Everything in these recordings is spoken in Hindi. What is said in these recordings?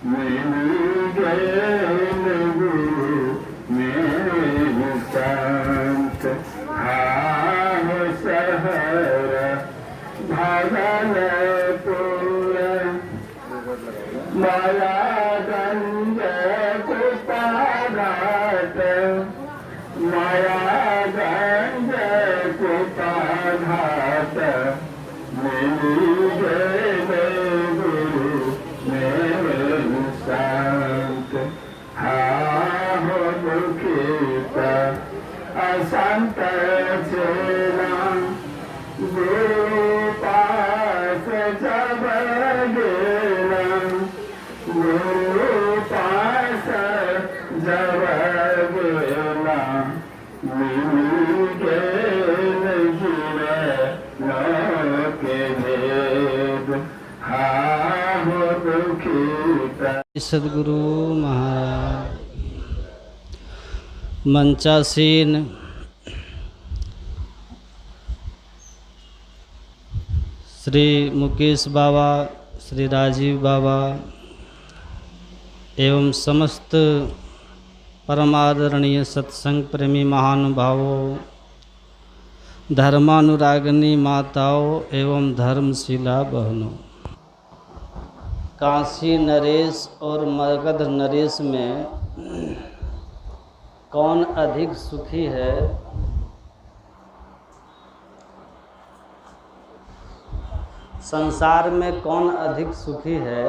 मिल गए गुरु मेरे संत। हाँ शहर भागलपुर मायागंज कुपाघाट, मायागंज कुपाघाट, मिल गए गुरु मेरे संत। हाँ हो दुखित असंत चेला, गुरु पास जब गेला, गुरु पास जब गेला, मिल गए गिरे लोक भेद। हाँ हो दुखित। सद्गुरु महाराज मंचासीन श्री मुकेश बाबा, श्री राजीव बाबा एवं समस्त परमादरणीय सत्संग प्रेमी महानुभावों, धर्मानुरागिनी माताओं एवं धर्मशिला बहनों, काशी नरेश और मगध नरेश में कौन अधिक सुखी है? संसार में कौन अधिक सुखी है?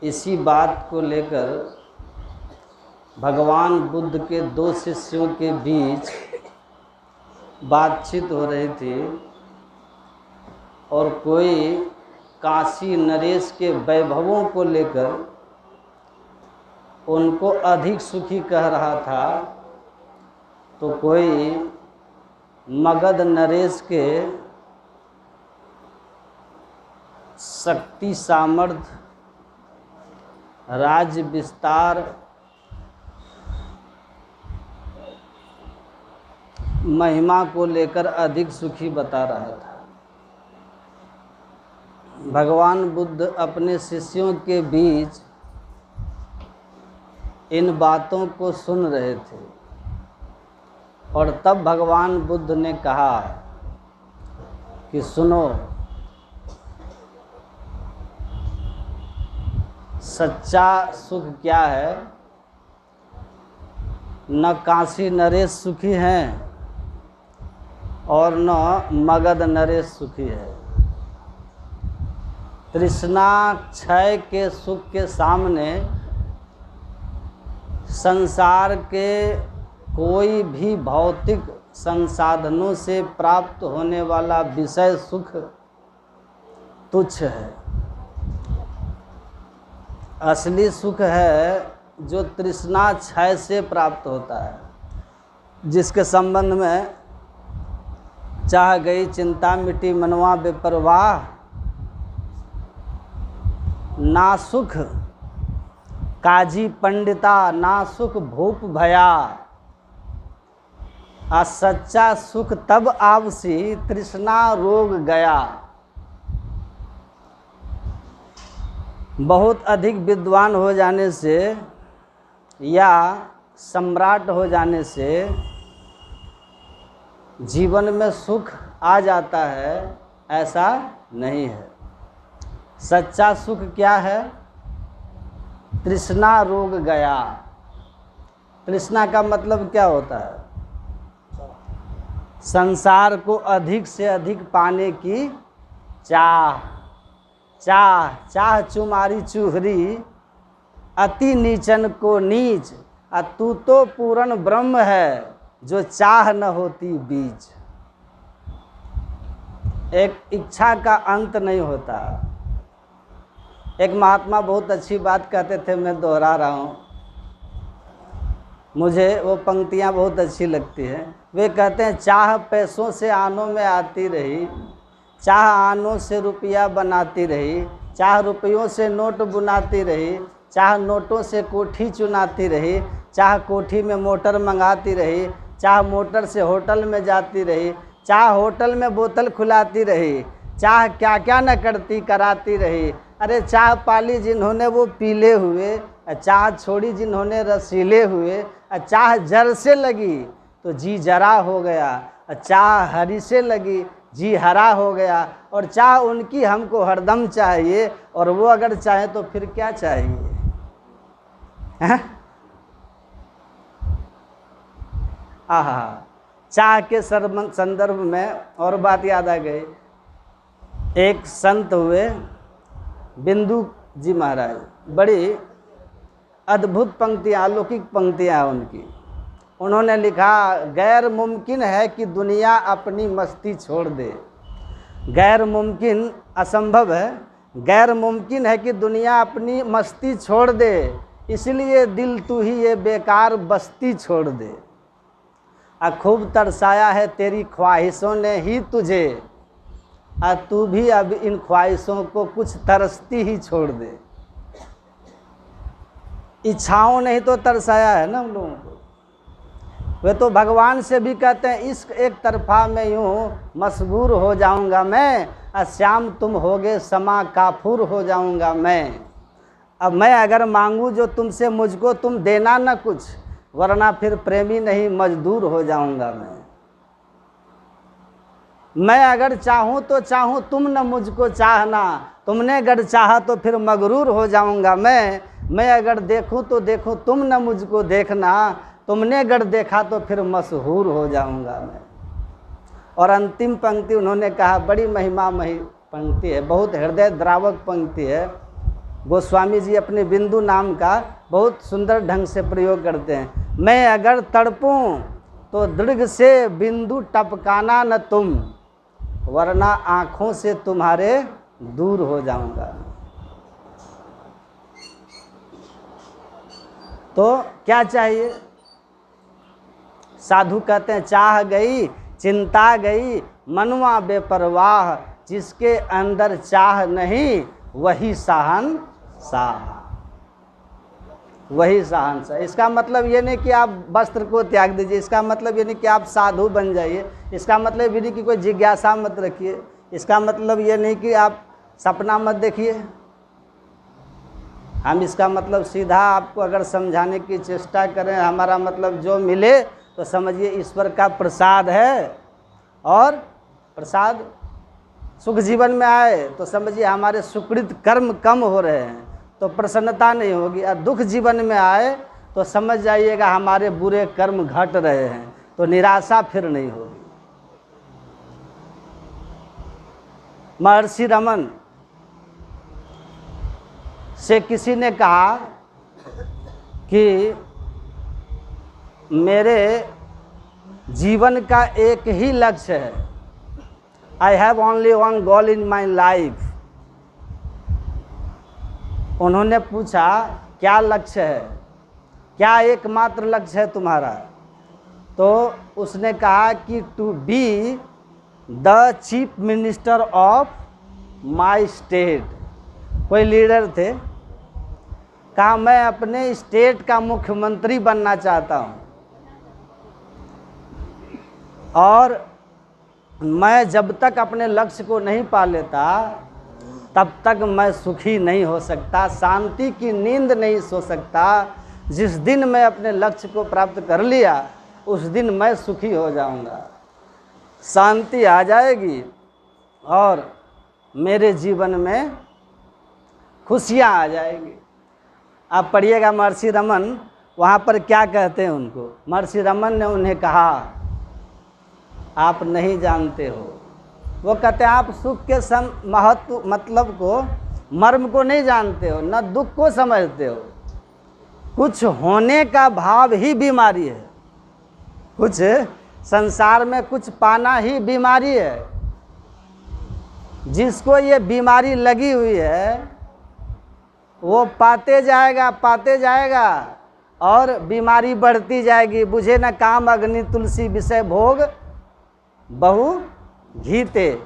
इसी बात को लेकर भगवान बुद्ध के दो शिष्यों के बीच बातचीत हो रही थी और कोई काशी नरेश के वैभवों को लेकर उनको अधिक सुखी कह रहा था, तो कोई मगध नरेश के शक्ति सामर्थ्य, राज्य विस्तार, महिमा को लेकर अधिक सुखी बता रहा था। भगवान बुद्ध अपने शिष्यों के बीच इन बातों को सुन रहे थे और तब भगवान बुद्ध ने कहा कि सुनो, सच्चा सुख क्या है? न काशी नरेश सुखी हैं और न मगध नरेश सुखी है। तृष्णा क्षय के सुख के सामने संसार के कोई भी भौतिक संसाधनों से प्राप्त होने वाला विषय सुख तुच्छ है। असली सुख है जो तृष्णा क्षय से प्राप्त होता है, जिसके संबंध में चाह गई चिंता मिटी मनवा बेपरवाह, ना सुख काजी पंडिता ना सुख भूप भया। आ सच्चा सुख तब आवसी तृष्णा रोग गया। बहुत अधिक विद्वान हो जाने से या सम्राट हो जाने से जीवन में सुख आ जाता है, ऐसा नहीं है। सच्चा सुख क्या है? तृष्णा रोग गया। तृष्णा का मतलब क्या होता है? संसार को अधिक से अधिक पाने की चाह। चाह चुमारी चूहरी, अति नीचन को नीच। तू तो पूर्ण ब्रह्म है, जो चाह न होती बीज। एक इच्छा का अंत नहीं होता। एक महात्मा बहुत अच्छी बात कहते थे, मैं दोहरा रहा हूँ, मुझे वो पंक्तियाँ बहुत अच्छी लगती हैं। वे कहते हैं, चाह पैसों से आनों में आती रही, चाह आनों से रुपया बनाती रही, चाह रुपयों से नोट बुनाती रही, चाह नोटों से कोठी चुनाती रही, चाह कोठी में मोटर मंगाती रही, चाह मोटर से होटल में जाती रही, चाह होटल में बोतल खुलाती रही, चाह क्या क्या न करती कराती रही। अरे चाह पाली जिन्होंने वो पीले हुए, चाह छोड़ी जिन्होंने रसीले हुए, चाह जर से लगी तो जी जरा हो गया, चाह हरी से लगी जी हरा हो गया, और चाह उनकी हमको हरदम चाहिए, और वो अगर चाहे तो फिर क्या चाहिए? हैं? आहा, चाह के संदर्भ में और बात याद आ गई। एक संत हुए बिंदु जी महाराज, बड़ी अद्भुत पंक्तियाँ, अलौकिक पंक्तियाँ उनकी। उन्होंने लिखा, गैर मुमकिन है कि दुनिया अपनी मस्ती छोड़ दे। गैर मुमकिन, असंभव है, गैर मुमकिन है कि दुनिया अपनी मस्ती छोड़ दे, इसलिए दिल तू ही ये बेकार बस्ती छोड़ दे। खूब तरसाया है तेरी ख्वाहिशों ने ही तुझे, तू भी अब इन ख्वाहिशों को कुछ तरसती ही छोड़ दे। इच्छाओं ने ही तो तरसाया है ना हम लोगों को। वे तो भगवान से भी कहते हैं, इश्क एक तरफा में यूं मशगूर हो जाऊंगा मैं, श्याम तुम होगे समा काफूर हो जाऊंगा मैं। अब मैं अगर मांगूं जो तुमसे मुझको तुम देना न कुछ, वरना फिर प्रेमी नहीं मजदूर हो जाऊंगा मैं अगर चाहूं तो चाहूं तुम न मुझको चाहना, तुमने अगर चाहा तो फिर मगरूर हो जाऊंगा मैं अगर देखूं तो देखूं तुम न मुझको देखना, तुमने अगर देखा तो फिर मशहूर हो जाऊंगा मैं। और अंतिम पंक्ति उन्होंने कहा, बड़ी महिमामयी पंक्ति है, बहुत हृदय द्रावक पंक्ति है। गोस्वामी जी अपने बिंदु नाम का बहुत सुंदर ढंग से प्रयोग करते हैं। मैं अगर तड़पूं तो दृढ़ से बिंदु टपकाना न तुम, वरना आँखों से तुम्हारे दूर हो जाऊंगा। तो क्या चाहिए? साधु कहते हैं, चाह गई चिंता गई मनवा बेपरवाह, जिसके अंदर चाह नहीं वही शहंशाह, वही शहंशाह। इसका मतलब ये नहीं कि आप वस्त्र को त्याग दीजिए, इसका मतलब ये नहीं कि आप साधु बन जाइए, इसका मतलब ये नहीं कि कोई जिज्ञासा मत रखिए, इसका मतलब ये नहीं कि आप सपना मत देखिए। हम इसका मतलब सीधा आपको अगर समझाने की चेष्टा करें, हमारा मतलब जो मिले तो समझिए ईश्वर का प्रसाद है, और प्रसाद सुख जीवन में आए तो समझिए हमारे सुकृत कर्म कम हो रहे हैं तो प्रसन्नता नहीं होगी, और दुख जीवन में आए तो समझ जाइएगा हमारे बुरे कर्म घट रहे हैं तो निराशा फिर नहीं होगी। महर्षि रमन से किसी ने कहा कि मेरे जीवन का एक ही लक्ष्य है, I have only one goal in my life. उन्होंने पूछा, क्या लक्ष्य है, क्या एकमात्र लक्ष्य है तुम्हारा? तो उसने कहा कि to be the chief minister of my state. कोई लीडर थे, कहा मैं अपने स्टेट का मुख्यमंत्री बनना चाहता हूँ, और मैं जब तक अपने लक्ष्य को नहीं पा लेता तब तक मैं सुखी नहीं हो सकता, शांति की नींद नहीं सो सकता। जिस दिन मैं अपने लक्ष्य को प्राप्त कर लिया उस दिन मैं सुखी हो जाऊंगा, शांति आ जाएगी और मेरे जीवन में खुशियाँ आ जाएगी। आप पढ़िएगा महर्षि रमन वहाँ पर क्या कहते हैं उनको। महर्षि रमन ने उन्हें कहा, आप नहीं जानते हो। वो कहते हैं आप सुख के महत्व मतलब को, मर्म को नहीं जानते हो, न दुख को समझते हो। कुछ होने का भाव ही बीमारी है, कुछ संसार में कुछ पाना ही बीमारी है। जिसको ये बीमारी लगी हुई है वो पाते जाएगा और बीमारी बढ़ती जाएगी। बुझे न काम अग्नि तुलसी विषय भोग बहु घीते,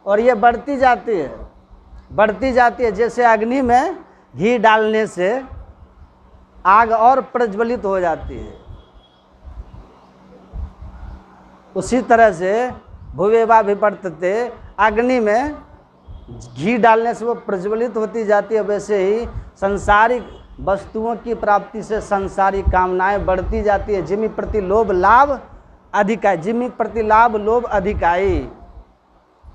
और ये बढ़ती जाती है। जैसे अग्नि में घी डालने से आग और प्रज्वलित हो जाती है, उसी तरह से भुवेवा विवर्तते, अग्नि में घी डालने से वो प्रज्वलित होती जाती है, वैसे ही संसारिक वस्तुओं की प्राप्ति से संसारिक कामनाएं बढ़ती जाती है। जिमि प्रति लोभ लाभ अधिकाई, जिमि प्रति लाभ लोभ अधिकाई।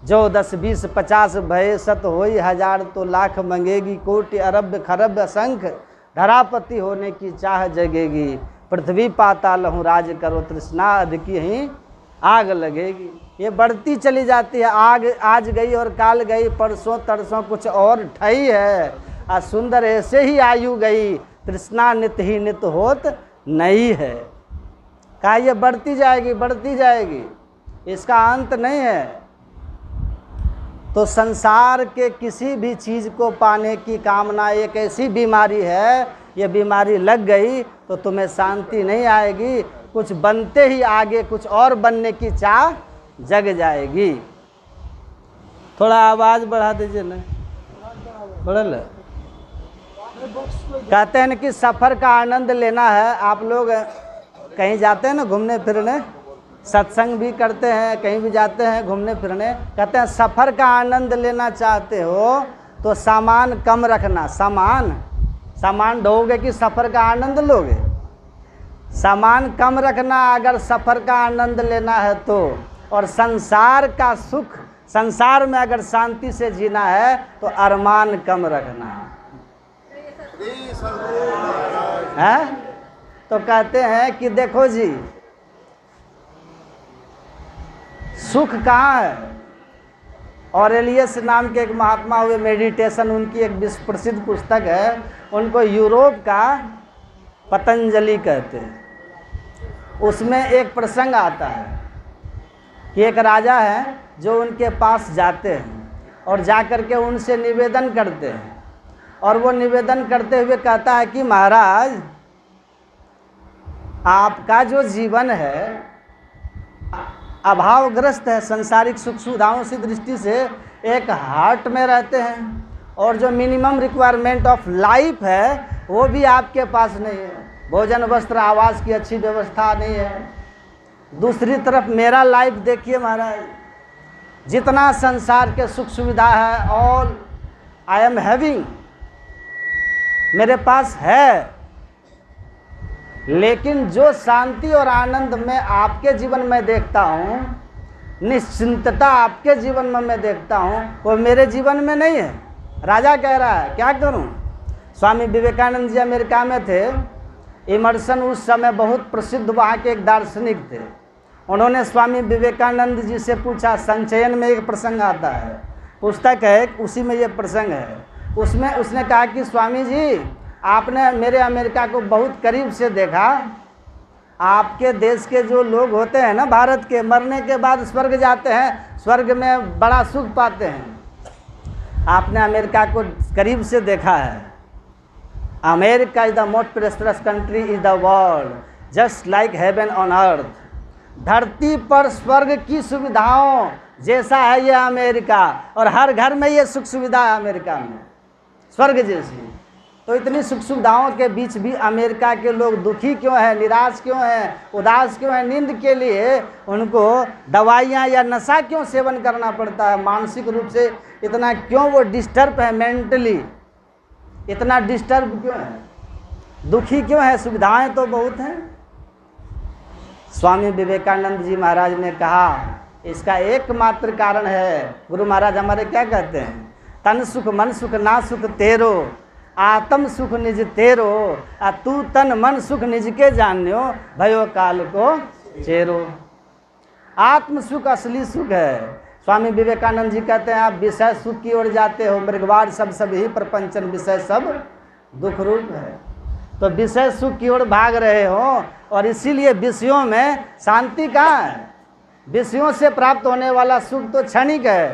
जो 10 20 50 भय सत होई हजार, तो लाख मंगेगी कोटि अरब खरब असंख, धरापति होने की चाह जगेगी। पृथ्वी पाताल हूँ राज करो, तृष्णा अधिकी ही आग लगेगी। ये बढ़ती चली जाती है। आग आज गई और काल गई, परसों तरसों कुछ और ठई है। आ सुंदर ऐसे ही आयु गई, तृष्णा नित ही नित होत नहीं है। कहा ये बढ़ती जाएगी, इसका अंत नहीं है। तो संसार के किसी भी चीज़ को पाने की कामना एक ऐसी बीमारी है, ये बीमारी लग गई तो तुम्हें शांति नहीं आएगी। कुछ बनते ही आगे कुछ और बनने की चाह जग जाएगी। थोड़ा आवाज़ बढ़ा दीजिए ना, बढ़ल। कहते हैं कि सफ़र का आनंद लेना है। आप लोग कहीं जाते हैं ना घूमने फिरने, सत्संग भी करते हैं, कहीं भी जाते हैं घूमने फिरने, कहते हैं सफ़र का आनंद लेना चाहते हो तो सामान कम रखना। सामान ढोगे कि सफ़र का आनंद लोगे? सामान कम रखना अगर सफ़र का आनंद लेना है तो। और संसार का सुख, संसार में अगर शांति से जीना है तो अरमान कम रखना है। तो कहते हैं कि देखो जी, सुख कहाँ है? ऑरेलियस नाम के एक महात्मा हुए, मेडिटेशन उनकी एक विश्व प्रसिद्ध पुस्तक है। उनको यूरोप का पतंजलि कहते हैं। उसमें एक प्रसंग आता है कि एक राजा है जो उनके पास जाते हैं और जा कर के उनसे निवेदन करते हैं। और वो निवेदन करते हुए कहता है कि महाराज, आपका जो जीवन है अभावग्रस्त है, संसारिक सुख सुविधाओं की दृष्टि से एक हार्ट में रहते हैं, और जो मिनिमम रिक्वायरमेंट ऑफ लाइफ है वो भी आपके पास नहीं है। भोजन वस्त्र आवास की अच्छी व्यवस्था नहीं है। दूसरी तरफ मेरा लाइफ देखिए महाराज, जितना संसार के सुख सुविधा है ऑल आई एम हैविंग, मेरे पास है। लेकिन जो शांति और आनंद मैं आपके जीवन में देखता हूँ, निश्चिंतता आपके जीवन में मैं देखता हूँ, वो मेरे जीवन में नहीं है। राजा कह रहा है क्या करूँ? स्वामी विवेकानंद जी अमेरिका में थे। इमर्सन उस समय बहुत प्रसिद्ध वहाँ के एक दार्शनिक थे। उन्होंने स्वामी विवेकानंद जी से पूछा, संचयन में एक प्रसंग आता है, पुस्तक है उसी में ये प्रसंग है। उसमें उसने कहा कि स्वामी जी, आपने मेरे अमेरिका को बहुत करीब से देखा। आपके देश के जो लोग होते हैं ना, भारत के, मरने के बाद स्वर्ग जाते हैं, स्वर्ग में बड़ा सुख पाते हैं। आपने अमेरिका को करीब से देखा है। America is the most prosperous country in the world, just like heaven on earth. धरती पर स्वर्ग की सुविधाओं जैसा है ये अमेरिका, और हर घर में ये सुख सुविधा है अमेरिका में, स्वर्ग जैसी। तो इतनी सुख सुविधाओं के बीच भी अमेरिका के लोग दुखी क्यों हैं, निराश क्यों हैं, उदास क्यों हैं? नींद के लिए उनको दवाइयाँ या नशा क्यों सेवन करना पड़ता है? मानसिक रूप से इतना क्यों वो डिस्टर्ब है? मेंटली इतना डिस्टर्ब क्यों है? दुखी क्यों है? सुविधाएं तो बहुत हैं। स्वामी विवेकानंद जी महाराज ने कहा इसका एकमात्र कारण है, गुरु महाराज हमारे क्या कहते हैं, तन सुख मन सुख ना सुख तेरो, आत्म सुख निज तेरो, आ तू तन मन सुख निज के जान्यो, भयो काल को चेरो। आत्म सुख असली सुख है। स्वामी विवेकानंद जी कहते हैं आप विषय सुख की ओर जाते हो, मृगवार सब ही प्रपंचन, विषय सब दुख रूप है। तो विषय सुख की ओर भाग रहे हो, और इसीलिए विषयों में शांति कहाँ है? विषयों से प्राप्त होने वाला सुख तो क्षणिक है,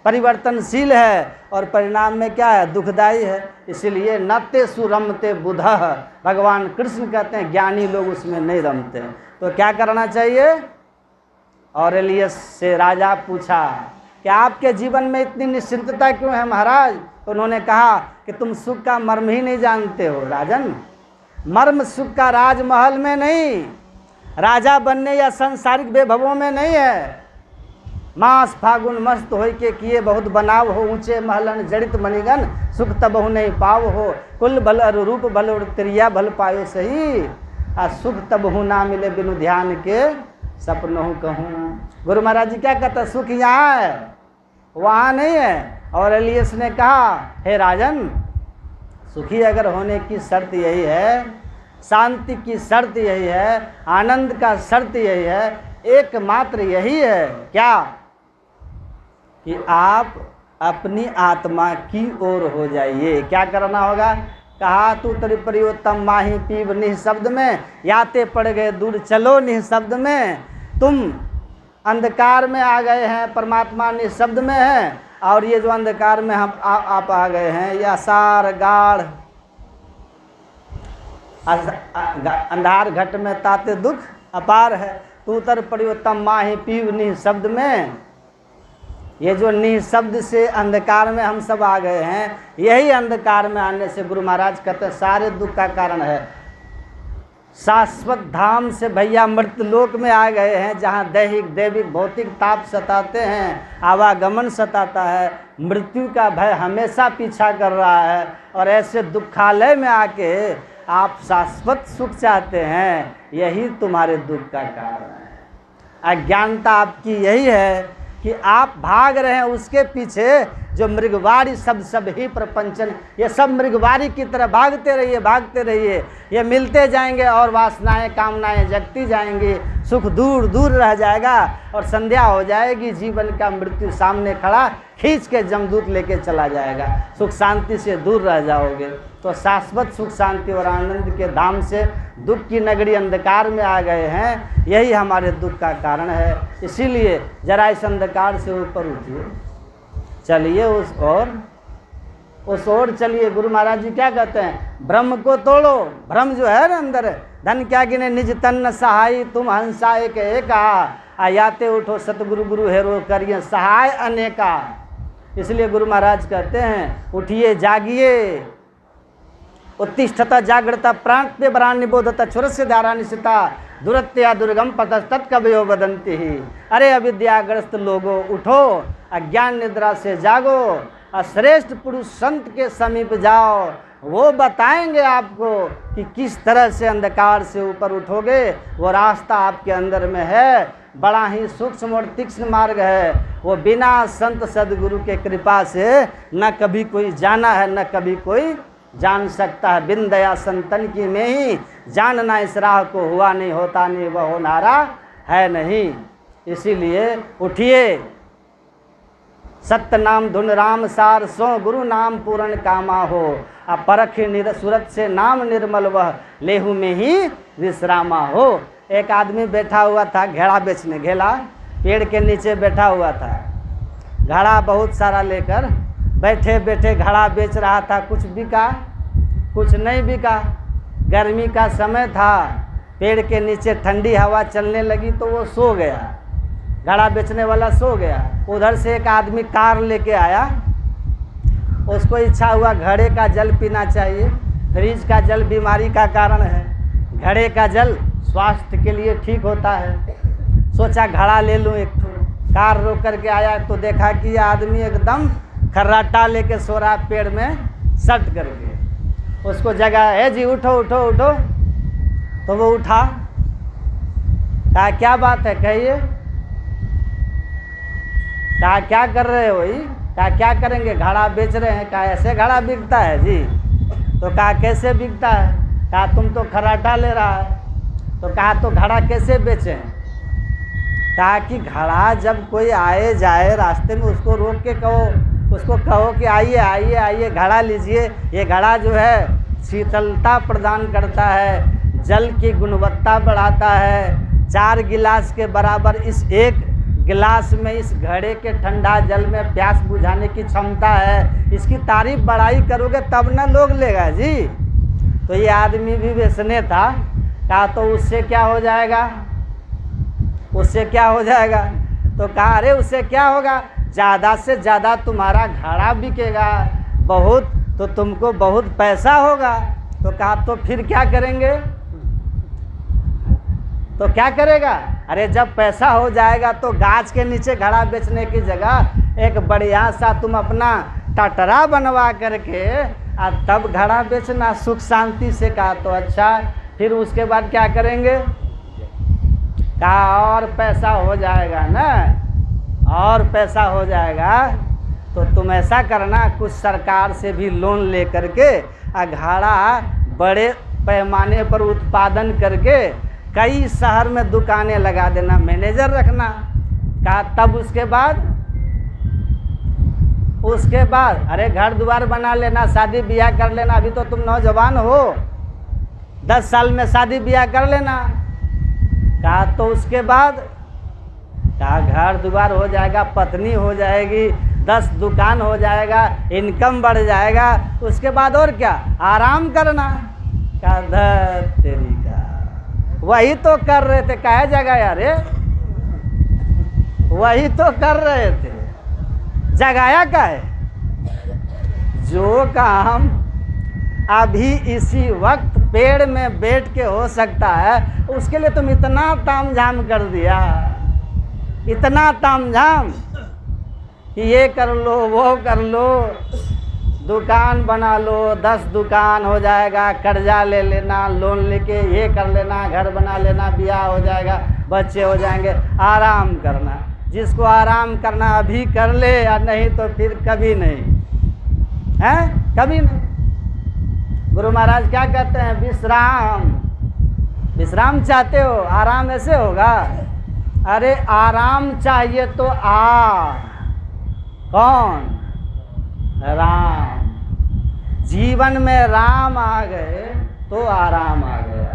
परिवर्तनशील है, और परिणाम में क्या है? दुखदायी है। इसीलिए नते सुरमते बुधः, भगवान कृष्ण कहते हैं ज्ञानी लोग उसमें नहीं रमते। तो क्या करना चाहिए? ऑरेलियस से राजा पूछा कि आपके जीवन में इतनी निश्चिंतता क्यों है महाराज? तो उन्होंने कहा कि तुम सुख का मर्म ही नहीं जानते हो राजन। मर्म सुख का राजमहल में नहीं, राजा बनने या सांसारिक वैभवों में नहीं है। मास फागुन मस्त होय के किए बहुत बनाव हो, ऊंचे महलन जड़ित मणिगन सुख तबहु नहीं पाव हो। कुल भल अरु रूप भल और त्रिया भल पायो सही, आ सुख तबहु ना मिले बिनु ध्यान के सपनों कहूँ। गुरु महाराज जी क्या कहते, सुख यहाँ है वहाँ नहीं है। और एलियस ने कहा, हे राजन, सुखी अगर होने की शर्त यही है, शांति की शर्त यही है, आनंद का शर्त यही है, एकमात्र यही है क्या, कि आप अपनी आत्मा की ओर हो जाइए। क्या करना होगा, कहा तू त्रिप्रियोत्तम माही पीव निःशब्द में, याते पड़ गए दूर चलो निःशब्द में। तुम अंधकार में आ गए हैं, परमात्मा निःशब्द में है, और ये जो अंधकार में हम आप आ गए हैं, ये असार गाढ़ अंधार घट में ताते दुख अपार है। तू तर परियोत्तम माही पीव निःशब्द में, ये जो निःशब्द से अंधकार में हम सब आ गए हैं, यही अंधकार में आने से गुरु महाराज कहते हैं सारे दुख का कारण है। शाश्वत धाम से भैया मृतलोक में आ गए हैं, जहाँ दैहिक दैविक भौतिक ताप सताते हैं, आवागमन सताता है, मृत्यु का भय हमेशा पीछा कर रहा है। और ऐसे दुखालय में आके आप शाश्वत सुख चाहते हैं, यही तुम्हारे दुख का कारण है। अज्ञानता आपकी यही है कि आप भाग रहे हैं उसके पीछे जो मृगवारी सब ही प्रपंचन, ये सब मृगवारी की तरह भागते रहिए। ये मिलते जाएंगे और वासनाएं कामनाएं जगती जाएंगी, सुख दूर दूर रह जाएगा और संध्या हो जाएगी, जीवन का मृत्यु सामने खड़ा खींच के जमदूत लेके चला जाएगा, सुख शांति से दूर रह जाओगे। तो शाश्वत सुख शांति और आनंद के धाम से दुख की नगरी अंधकार में आ गए हैं, यही हमारे दुख का कारण है। इसीलिए जरा इस अंधकार से ऊपर उठिए, चलिए उस ओर चलिए। गुरु महाराज जी क्या कहते हैं, ब्रह्म को तोड़ो। ब्रह्म जो है ना अंदर, धन क्या गिने निज तन सहाय, तुम हंसा एक एका, आयाते उठो सतगुरु गुरु हेरो करिए सहाय अनेका। इसलिए गुरु महाराज कहते हैं उठिए जागिए, उत्तिष्ठता जागृता प्राण पे बरान निबोधता छुरस्य धारा निशिता, दुरत्या दुर्गम पतस्तत्कवयो वदन्ति ही। अरे अविद्याग्रस्त लोगों उठो, अज्ञान निद्रा से जागो, श्रेष्ठ पुरुष संत के समीप जाओ, वो बताएंगे आपको कि किस तरह से अंधकार से ऊपर उठोगे। वो रास्ता आपके अंदर में है, बड़ा ही सूक्ष्म और तीक्ष्ण मार्ग है। वो बिना संत सदगुरु के कृपा से न कभी कोई जाना है, न कभी कोई जान सकता है। बिन दया संतन की में ही जानना इस राह को, हुआ नहीं होता नहीं वह होनारा है नहीं। इसीलिए उठिए, सत्य नाम धुन राम सार सो, गुरु नाम पूर्ण कामा हो, परख सूरत से नाम निर्मल वह, लेहू में ही विश्रामा हो। एक आदमी बैठा हुआ था घेड़ा बेचने, घेला पेड़ के नीचे बैठा हुआ था, घड़ा बहुत सारा लेकर बैठे बैठे घड़ा बेच रहा था। कुछ बिका कुछ नहीं बिका, गर्मी का समय था, पेड़ के नीचे ठंडी हवा चलने लगी तो वो सो गया, घड़ा बेचने वाला सो गया। उधर से एक आदमी कार लेके आया, उसको इच्छा हुआ घड़े का जल पीना चाहिए, फ्रिज का जल बीमारी का कारण है, घड़े का जल स्वास्थ्य के लिए ठीक होता है। सोचा घड़ा ले लूँ एक ठो, कार रोक करके आया तो देखा कि ये आदमी एकदम खर्राटा लेके सो रहा पेड़ में सट करके। उसको जगह है जी उठो उठो उठो, तो वो उठा, कहा क्या बात है कहिए, कहा क्या कर रहे हो, कहा क्या करेंगे, घड़ा बेच रहे हैं, कहा ऐसे घड़ा बिकता है जी, तो कहा कैसे बिकता है, कहा तुम तो खर्राटा ले रहा है, तो कहा तो घड़ा कैसे बेचें, कहा कि घड़ा जब कोई आए जाए रास्ते में उसको रोक के कहो, उसको कहो कि आइए आइए आइए घड़ा लीजिए। ये घड़ा जो है शीतलता प्रदान करता है, जल की गुणवत्ता बढ़ाता है। 4 गिलास के बराबर इस एक गिलास में इस घड़े के ठंडा जल में प्यास बुझाने की क्षमता है। इसकी तारीफ बड़ाई करोगे तब ना लोग लेगा जी। तो ये आदमी भी बेचने था, कहा तो उससे क्या हो जाएगा, उससे क्या हो जाएगा, तो कहा अरे उससे क्या होगा, ज़्यादा से ज़्यादा तुम्हारा घड़ा बिकेगा, बहुत तो तुमको बहुत पैसा होगा। तो कहा तो फिर क्या करेंगे, तो क्या करेगा? अरे जब पैसा हो जाएगा तो गाछ के नीचे घड़ा बेचने की जगह एक बढ़िया सा तुम अपना टटरा बनवा करके और तब घड़ा बेचना सुख शांति से। कहा तो अच्छा। फिर उसके बाद क्या करेंगे? कहा और पैसा हो जाएगा ना, और पैसा हो जाएगा तो तुम ऐसा करना, कुछ सरकार से भी लोन ले करके घड़ा बड़े पैमाने पर उत्पादन करके कई शहर में दुकानें लगा देना, मैनेजर रखना। कहा तब उसके बाद अरे घर द्वार बना लेना, शादी ब्याह कर लेना। अभी तो तुम नौजवान हो, 10 साल में शादी ब्याह कर लेना। कहा तो उसके बाद? कहा घर द्वार हो जाएगा, पत्नी हो जाएगी, 10 दुकान हो जाएगा, इनकम बढ़ जाएगा। उसके बाद और क्या? आराम करना। कहा तेरी का वही तो कर रहे थे, कहे जगह यार, वही तो कर रहे थे, जगाया का है? जो काम अभी इसी वक्त पेड़ में बैठ के हो सकता है, उसके लिए तुम इतना तामझाम कर दिया, इतना तामझाम कि ये कर लो, वो कर लो, दुकान बना लो, 10 दुकान हो जाएगा, कर्जा ले लेना, लोन लेके ये कर लेना, घर बना लेना, ब्याह हो जाएगा, बच्चे हो जाएंगे। आराम करना, जिसको आराम करना अभी कर ले, या नहीं तो फिर कभी नहीं है, कभी नहीं। गुरु महाराज क्या कहते हैं? विश्राम। विश्राम चाहते हो? आराम ऐसे होगा? अरे आराम चाहिए तो कौन? राम। जीवन में राम आ गए तो आराम आ गया।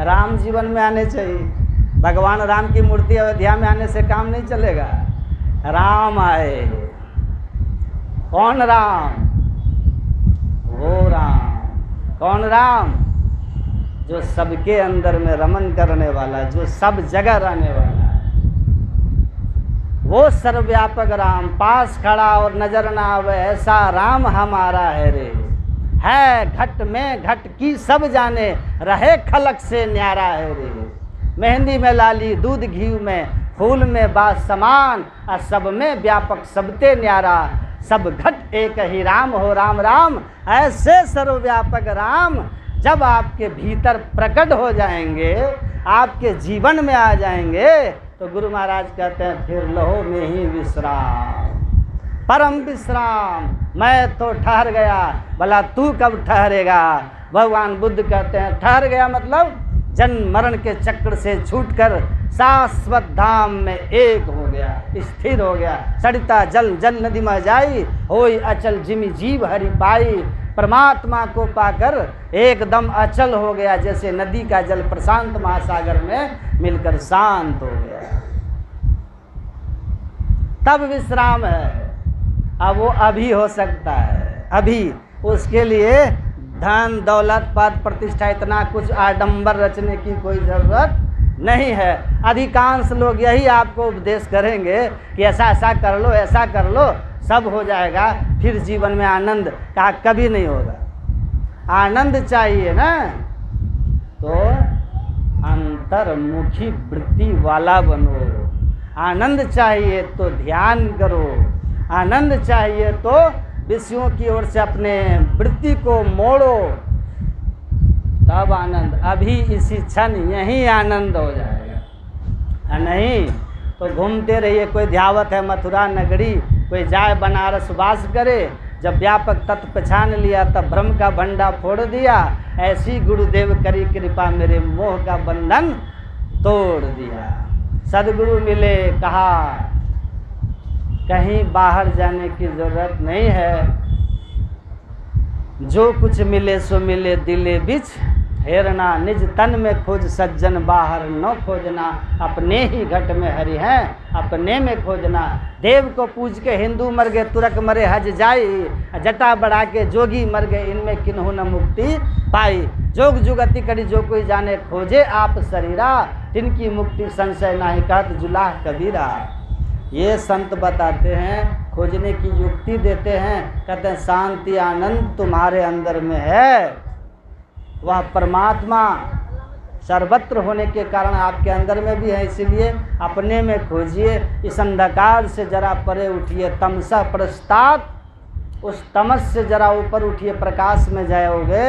राम जीवन में आने चाहिए। भगवान राम की मूर्ति अयोध्या में आने से काम नहीं चलेगा। राम आए। कौन राम? वो राम। कौन राम? जो सबके अंदर में रमन करने वाला, जो सब जगह रहने वाला, वो सर्वव्यापक राम। पास खड़ा और नजर ना आवे ऐसा राम हमारा है रे। है घट में घट की सब जाने, रहे खलक से न्यारा है रे। मेहंदी में लाली, दूध घी में, फूल में बात समान, और सब में व्यापक सबते न्यारा। सब घट एक ही राम हो राम राम। ऐसे सर्वव्यापक राम जब आपके भीतर प्रकट हो जाएंगे, आपके जीवन में आ जाएंगे, तो गुरु महाराज कहते हैं फिर लहो में ही विश्राम, परम विश्राम। मैं तो ठहर गया, भला तू कब ठहरेगा? भगवान बुद्ध कहते हैं ठहर गया मतलब जन्म मरण के चक्र से छूटकर शाश्वत धाम में एक हो गया, स्थिर हो गया। सरिता जल जल नदी में जाई, होई अचल जिमि जीव हरि पाई। परमात्मा को पाकर एकदम अचल हो गया, जैसे नदी का जल प्रशांत महासागर में मिलकर शांत हो गया। तब विश्राम है। अब वो अभी हो सकता है, अभी। उसके लिए धन दौलत पद प्रतिष्ठा इतना कुछ आडंबर रचने की कोई ज़रूरत नहीं है। अधिकांश लोग यही आपको उपदेश करेंगे कि ऐसा ऐसा कर लो, ऐसा कर लो, सब हो जाएगा, फिर जीवन में आनंद। कहा कभी नहीं होगा। आनंद चाहिए ना तो अंतर्मुखी वृत्ति वाला बनो। आनंद चाहिए तो ध्यान करो। आनंद चाहिए तो विषयों की ओर से अपने वृत्ति को मोड़ो, तब आनंद। अभी इसी क्षण यही आनंद हो जाएगा। नहीं तो घूमते रहिए। कोई ध्यावत है मथुरा नगरी, कोई जाए बनारस वास करे। जब व्यापक तत्व पहचान लिया तब भ्रम का भंडा फोड़ दिया। ऐसी गुरुदेव करी कृपा मेरे मोह का बंधन तोड़ दिया। सदगुरु मिले, कहा कहीं बाहर जाने की जरूरत नहीं है। जो कुछ मिले सो मिले दिले बिच हेरना। निज तन में खोज सज्जन बाहर न खोजना। अपने ही घट में हरि हैं अपने में खोजना। देव को पूज के हिंदू मर गए, तुरक मरे हज जाई। जटा बढ़ा के जोगी मर गए, इनमें किन्हु न मुक्ति पाई। जोग जुगति करी जो कोई जाने, खोजे आप शरीरा। तिनकी मुक्ति संशय नाही कहत जुलाह कबीरा। ये संत बताते हैं, खोजने की युक्ति देते हैं। कहते हैं शांति आनंद तुम्हारे अंदर में है। वह परमात्मा सर्वत्र होने के कारण आपके अंदर में भी है, इसीलिए अपने में खोजिए। इस अंधकार से जरा परे उठिए, तमसा प्रस्तात, उस तमस से जरा ऊपर उठिए, प्रकाश में जाओगे।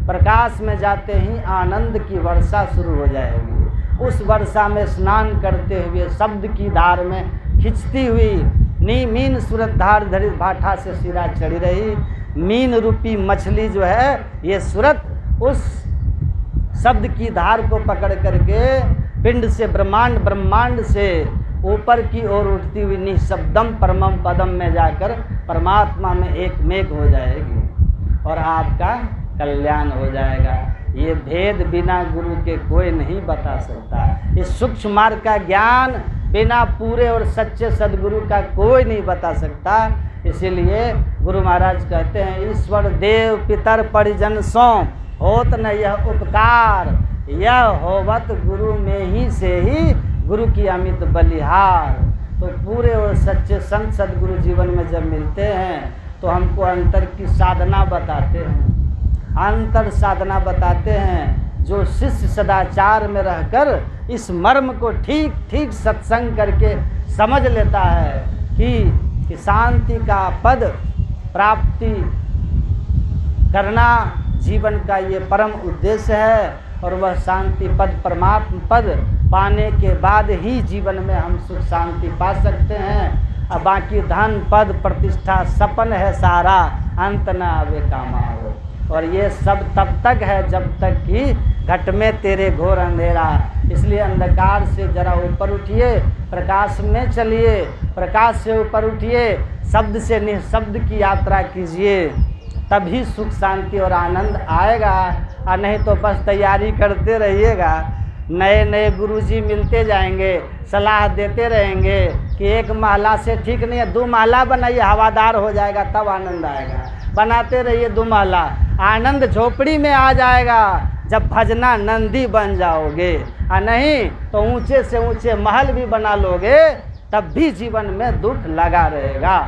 प्रकाश में जाते ही आनंद की वर्षा शुरू हो जाएगी। उस वर्षा में स्नान करते हुए शब्द की धार में खिंचती हुई मीन सूरत धार धरित भाठा से सिरा चढ़ी रही। मीन रूपी मछली जो है ये सूरत उस शब्द की धार को पकड़ करके पिंड से ब्रह्मांड, ब्रह्मांड से ऊपर की ओर उठती हुई निःशब्दम परमम पदम में जाकर परमात्मा में एक मेघ हो जाएगी और आपका कल्याण हो जाएगा। ये भेद बिना गुरु के कोई नहीं बता सकता। इस सूक्ष्म मार्ग का ज्ञान बिना पूरे और सच्चे सदगुरु का कोई नहीं बता सकता। इसीलिए गुरु महाराज कहते हैं, ईश्वर देव पितर परिजन सो होत न यह उपकार, यह होवत गुरु में ही से ही गुरु की अमित बलिहार। तो पूरे और सच्चे संत सदगुरु जीवन में जब मिलते हैं तो हमको अंतर की साधना बताते हैं, अंतर साधना बताते हैं। जो शिष्य सदाचार में रहकर इस मर्म को ठीक ठीक सत्संग करके समझ लेता है कि शांति का पद प्राप्ति करना जीवन का ये परम उद्देश्य है और वह शांति पद परमात्म पद पाने के बाद ही जीवन में हम सुख शांति पा सकते हैं। अब बाकी धन पद प्रतिष्ठा सपन है सारा, अंत न आवे कामा हो। और ये सब तब तक है जब तक कि घट में तेरे घोर अंधेरा। इसलिए अंधकार से जरा ऊपर उठिए, प्रकाश में चलिए, प्रकाश से ऊपर उठिए, शब्द से निःशब्द की यात्रा कीजिए, तभी सुख शांति और आनंद आएगा। और नहीं तो बस तैयारी करते रहिएगा, नए नए गुरुजी मिलते जाएंगे, सलाह देते रहेंगे कि एक महला से ठीक नहीं है, 2 महला बनाइए, हवादार हो जाएगा तब आनंद आएगा। बनाते रहिए 2 महला, आनंद झोपड़ी में आ जाएगा जब भजना नंदी बन जाओगे। और नहीं तो ऊंचे से ऊंचे महल भी बना लोगे तब भी जीवन में दुख लगा रहेगा,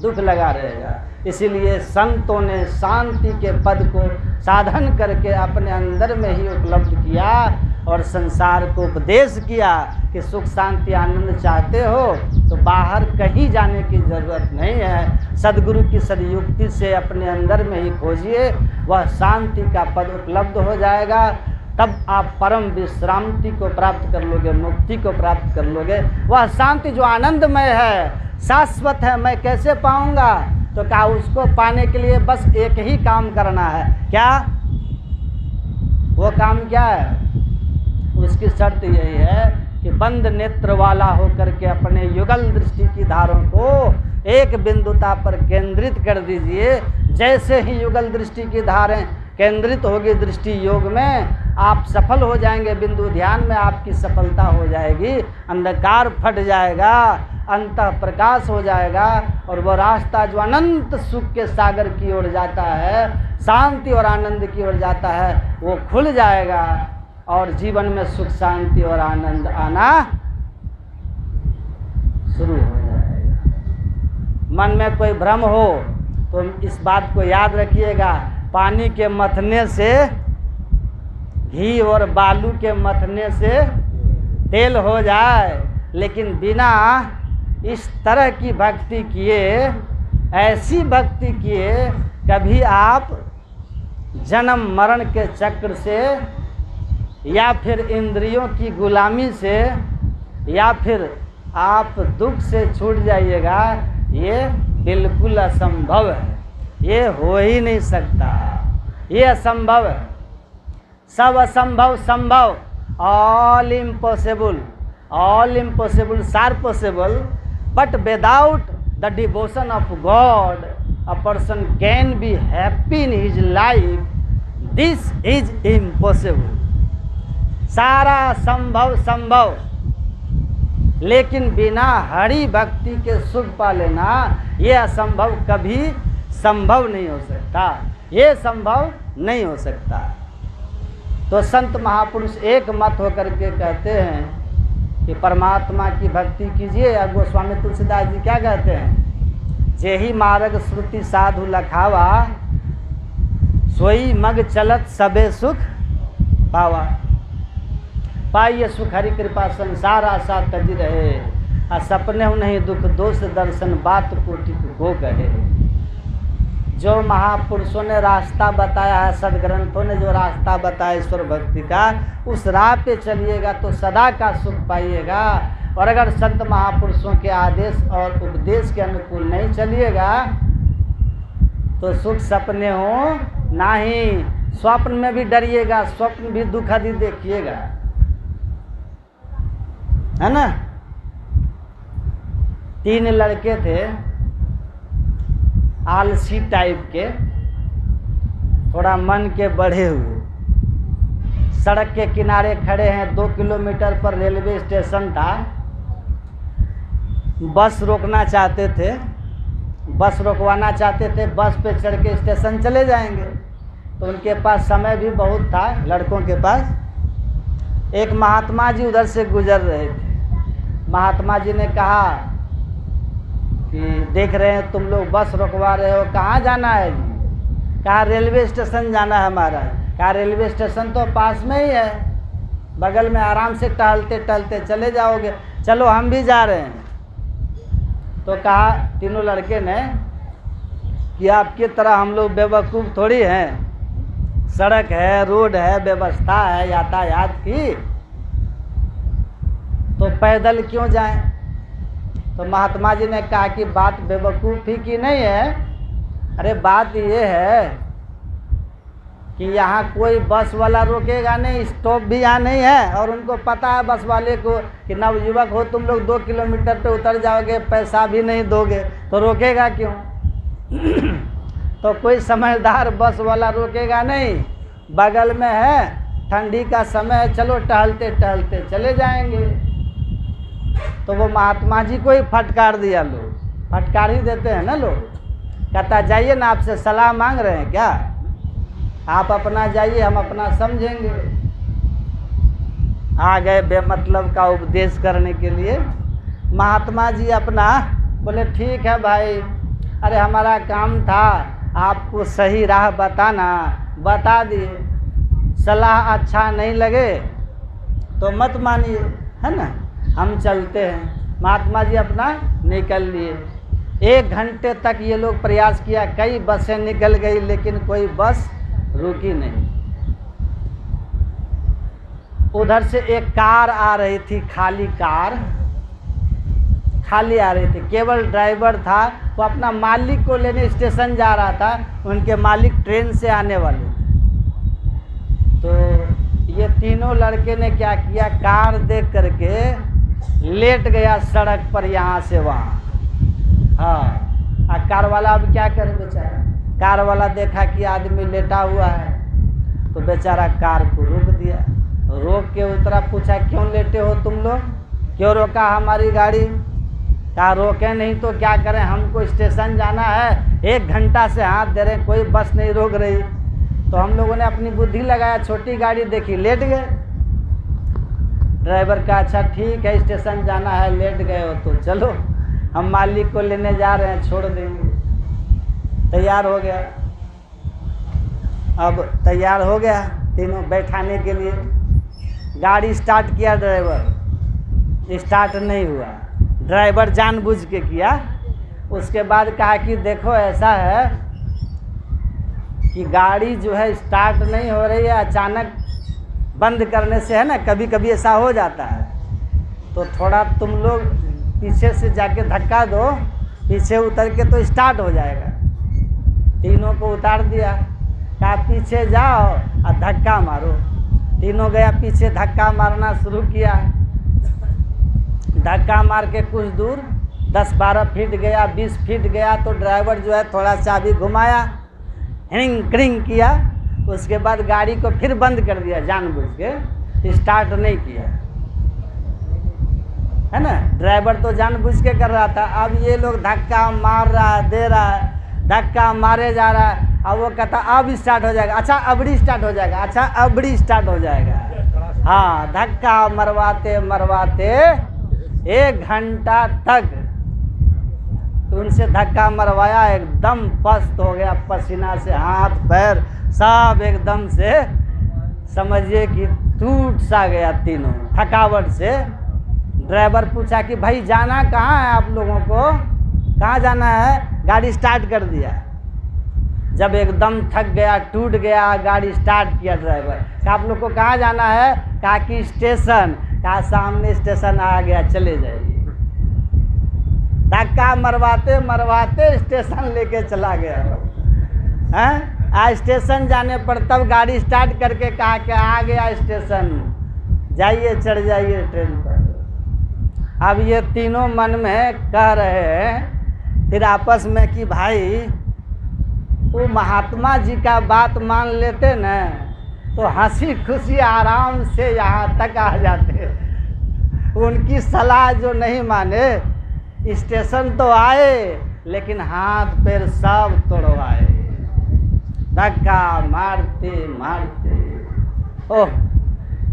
दुख लगा रहेगा। इसीलिए संतों ने शांति के पद को साधन करके अपने अंदर में ही उपलब्ध किया और संसार को उपदेश किया कि सुख शांति आनंद चाहते हो तो बाहर कहीं जाने की ज़रूरत नहीं है, सदगुरु की सदयुक्ति से अपने अंदर में ही खोजिए, वह शांति का पद उपलब्ध हो जाएगा। तब आप परम विश्रांति को प्राप्त कर लोगे, मुक्ति को प्राप्त कर लोगे। वह शांति जो आनंदमय है, शाश्वत है, मैं कैसे पाऊंगा? तो कहा उसको पाने के लिए बस एक ही काम करना है। क्या वो काम क्या है? उसकी शर्त यही है कि बंद नेत्र वाला होकर के अपने युगल दृष्टि की धारों को एक बिंदुता पर केंद्रित कर दीजिए। जैसे ही युगल दृष्टि की धारें केंद्रित होगी दृष्टि योग में, आप सफल हो जाएंगे। बिंदु ध्यान में आपकी सफलता हो जाएगी, अंधकार फट जाएगा, अंतः प्रकाश हो जाएगा और वह रास्ता जो अनंत सुख के सागर की ओर जाता है, शांति और आनंद की ओर जाता है, वो खुल जाएगा और जीवन में सुख शांति और आनंद आना शुरू हो जाएगा। मन में कोई भ्रम हो तो इस बात को याद रखिएगा, पानी के मथने से घी और बालू के मथने से तेल हो जाए, लेकिन बिना इस तरह की भक्ति किए, ऐसी भक्ति किए, कभी आप जन्म मरण के चक्र से या फिर इंद्रियों की गुलामी से या फिर आप दुख से छूट जाइएगा, ये बिल्कुल असंभव है, ये हो ही नहीं सकता, ये असंभव है। सब असंभव संभव, all impossible, all impossibles are possible, but without the devotion of God a person can be happy in his life. This is impossible. सारा संभव संभव, लेकिन बिना हरि भक्ति के सुख पा लेना ये असंभव कभी संभव नहीं हो सकता, ये संभव नहीं हो सकता। तो संत महापुरुष एक मत होकर के कहते हैं कि परमात्मा की भक्ति कीजिए। या गोस्वामी तुलसीदास जी क्या कहते हैं? जेहि मार्ग श्रुति साधु लखावा, सोई मग चलत सबे सुख पावा। पाइए सुख हरि कृपा संसार आशा तजी रहे, आ सपने हूँ नहीं दुख दोष दर्शन बात कोटि को कहे। जो महापुरुषों ने रास्ता बताया है, सदग्रंथों ने जो रास्ता बताया ईश्वर भक्ति का, उस राह पे चलिएगा तो सदा का सुख पाइएगा। और अगर संत महापुरुषों के आदेश और उपदेश के अनुकूल नहीं चलिएगा तो सुख सपने हो नहीं, स्वप्न में भी डरिएगा, स्वप्न भी दुखद ही देखिएगा, है ना। 3 लड़के थे आलसी टाइप के, थोड़ा मन के बढ़े हुए, सड़क के किनारे खड़े हैं। 2 किलोमीटर पर रेलवे स्टेशन था, बस रोकना चाहते थे, बस रोकवाना चाहते थे, बस पे चढ़ के स्टेशन चले जाएंगे। तो उनके पास समय भी बहुत था लड़कों के पास। एक महात्मा जी उधर से गुजर रहे थे। महात्मा जी ने कहा कि देख रहे हैं तुम लोग बस रोकवा रहे हो, कहाँ जाना है जी? कहा रेलवे स्टेशन जाना है हमारा। कहा रेलवे स्टेशन तो पास में ही है, बगल में, आराम से टहलते टहलते चले जाओगे, चलो हम भी जा रहे हैं। तो कहा तीनों लड़के ने कि आपकी तरह हम लोग बेवकूफ़ थोड़ी हैं, सड़क है, रोड है, व्यवस्था है यातायात की, तो पैदल क्यों जाएं? तो महात्मा जी ने कहा कि बात बेवकूफ़ी की नहीं है, अरे बात ये है कि यहाँ कोई बस वाला रोकेगा नहीं, स्टॉप भी यहाँ नहीं है, और उनको पता है बस वाले को कि नवयुवक हो तुम लोग 2 किलोमीटर पे उतर जाओगे, पैसा भी नहीं दोगे, तो रोकेगा क्यों? तो कोई समझदार बस वाला रोकेगा नहीं, बगल में है, ठंडी का समय है, चलो टहलते टहलते चले जाएंगे। तो वो महात्मा जी को ही फटकार दिया, लोग फटकार ही देते हैं ना लोग। कहता जाइए ना, आपसे सलाह मांग रहे हैं क्या? आप अपना जाइए, हम अपना समझेंगे। आ गए बेमतलब का उपदेश करने के लिए। महात्मा जी अपना बोले ठीक है भाई, अरे हमारा काम था आपको सही राह बताना, बता दिए, सलाह अच्छा नहीं लगे तो मत मानिए, है ना, हम चलते हैं। महात्मा जी अपना निकल लिए। 1 घंटे तक ये लोग प्रयास किया, कई बसें निकल गई लेकिन कोई बस रुकी नहीं। उधर से एक कार आ रही थी, खाली कार खाली आ रही थी, केवल ड्राइवर था, वो अपना मालिक को लेने स्टेशन जा रहा था, उनके मालिक ट्रेन से आने वाले थे। तो ये तीनों लड़के ने क्या किया, कार देख करके लेट गया सड़क पर यहाँ से वहाँ। हाँ, कार वाला अब क्या करे बेचारा, कार वाला देखा कि आदमी लेटा हुआ है तो बेचारा कार को रोक दिया, रोक के उतरा, पूछा क्यों लेटे हो तुम लोग, क्यों रोका हमारी गाड़ी? कहा रोके नहीं तो क्या करें, हमको स्टेशन जाना है, 1 घंटा से हाथ दे रहे, कोई बस नहीं रोक रही। तो हम लोगों ने अपनी बुद्धि लगाया, छोटी गाड़ी देखी, लेट गए। ड्राइवर का अच्छा ठीक है, स्टेशन जाना है, लेट गए हो तो चलो, हम मालिक को लेने जा रहे हैं, छोड़ देंगे। तैयार हो गया, अब तैयार हो गया तीनों बैठाने के लिए। गाड़ी स्टार्ट किया, ड्राइवर स्टार्ट नहीं हुआ, ड्राइवर जानबूझ के किया। उसके बाद कहा कि देखो ऐसा है कि गाड़ी जो है स्टार्ट नहीं हो रही है, अचानक बंद करने से, है ना, कभी कभी ऐसा हो जाता है, तो थोड़ा तुम लोग पीछे से जाके धक्का दो, पीछे उतर के तो स्टार्ट हो जाएगा। तीनों को उतार दिया, कहा पीछे जाओ और धक्का मारो। तीनों गया पीछे, धक्का मारना शुरू किया। धक्का मार के कुछ दूर 10-12 फीट गया, 20 फीट गया, तो ड्राइवर जो है थोड़ा चाबी घुमाया, हिंग क्रिंग किया, उसके बाद गाड़ी को फिर बंद कर दिया जानबूझ के, स्टार्ट नहीं किया, है ना। ड्राइवर तो जानबूझ के कर रहा था, अब ये लोग धक्का मार रहा है, दे रहा है, धक्का मारे जा रहा है। अब वो कहता अब स्टार्ट हो जाएगा, अच्छा अबड़ी स्टार्ट हो जाएगा, अच्छा अबड़ी स्टार्ट हो जाएगा। हाँ, धक्का मरवाते मरवाते 1 घंटा तक उनसे धक्का मरवाया, एकदम पस्त हो गया, पसीना से हाथ पैर सब एकदम से समझिए कि टूट सा गया तीनों थकावट से। ड्राइवर पूछा कि भाई जाना कहाँ है आप लोगों को, कहाँ जाना है? गाड़ी स्टार्ट कर दिया। जब एकदम थक गया, टूट गया, गाड़ी स्टार्ट किया ड्राइवर, कहा आप लोग को कहाँ जाना है? कहा कि स्टेशन। कहा सामने स्टेशन आ गया, चले जाइए। धक्का मरवाते मरवाते स्टेशन लेके चला गया हैं। आज स्टेशन जाने पर तब गाड़ी स्टार्ट करके कहा कि आ गया स्टेशन, जाइए चढ़ जाइए ट्रेन पर। अब ये तीनों मन में कह रहे हैं फिर आपस में कि भाई वो महात्मा जी का बात मान लेते न तो हंसी खुशी आराम से यहाँ तक आ जाते। उनकी सलाह जो नहीं माने, स्टेशन तो आए लेकिन हाथ पैर सब तोड़वाए, धक्का मारते मारते ओह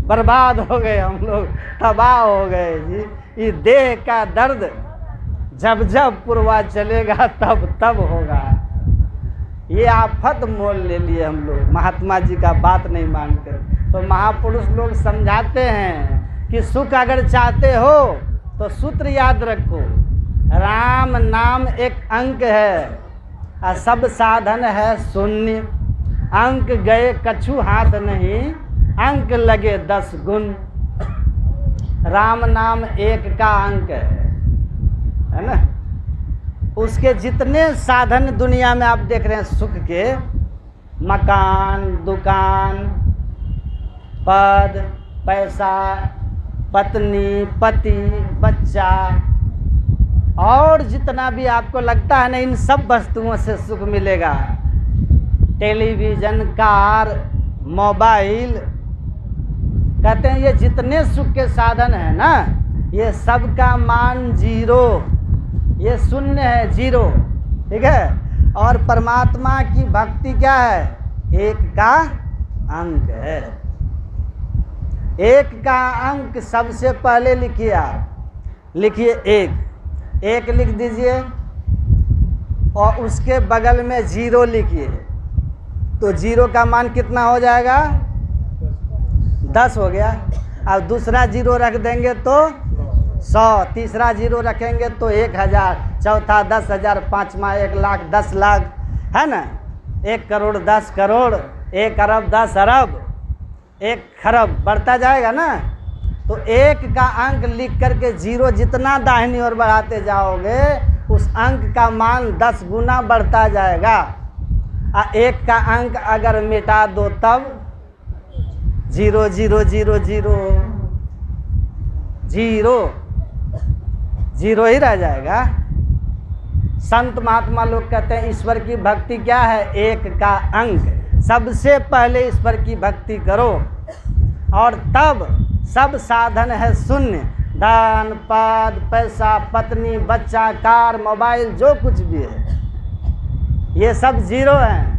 बर्बाद हो गए हम लोग, तबाह हो गए जी। ये देह का दर्द जब जब पुरवा चलेगा तब तब होगा। ये आफत मोल ले लिए हम लोग महात्मा जी का बात नहीं मानकर। तो महापुरुष लोग समझाते हैं कि सुख अगर चाहते हो तो सूत्र याद रखो, राम नाम एक अंक है और सब साधन है शून्य। अंक गए कछु हाथ नहीं, अंक लगे 10 गुण। राम नाम एक का अंक है ना। उसके जितने साधन दुनिया में आप देख रहे हैं सुख के, मकान, दुकान, पद, पैसा, पत्नी, पति, बच्चा और जितना भी आपको लगता है ना, इन सब वस्तुओं से सुख मिलेगा। टेलीविज़न, कार, मोबाइल, कहते हैं ये जितने सुख के साधन है ना, ये सब का मान 0, ये शून्य है, 0, ठीक है। और परमात्मा की भक्ति क्या है? 1 का अंक है। 1 का अंक सबसे पहले लिखिए आप, लिखिए 1 लिख दीजिए और उसके बगल में 0 लिखिए, तो 0 का मान कितना हो जाएगा? 10 हो गया। अब दूसरा 0 रख देंगे तो 100, तीसरा 0 रखेंगे तो 1000, चौथा 10,000, पाँचवा 1 लाख, 10 लाख, है ना। 1 करोड़, 10 करोड़, 1 अरब, 10 अरब, 1 खरब, बढ़ता जाएगा ना। तो 1 का अंक लिख करके 0 जितना दाहिनी ओर बढ़ाते जाओगे उस अंक का मान 10 गुना बढ़ता जाएगा। 1 का अंक अगर मिटा दो तब 0 0 0 0 0 0 ही रह जाएगा। संत महात्मा लोग कहते हैं ईश्वर की भक्ति क्या है? 1 का अंक। सबसे पहले ईश्वर की भक्ति करो और तब सब साधन है शून्य। धन, पद, पैसा, पत्नी, बच्चा, कार, मोबाइल, जो कुछ भी है ये सब 0 हैं।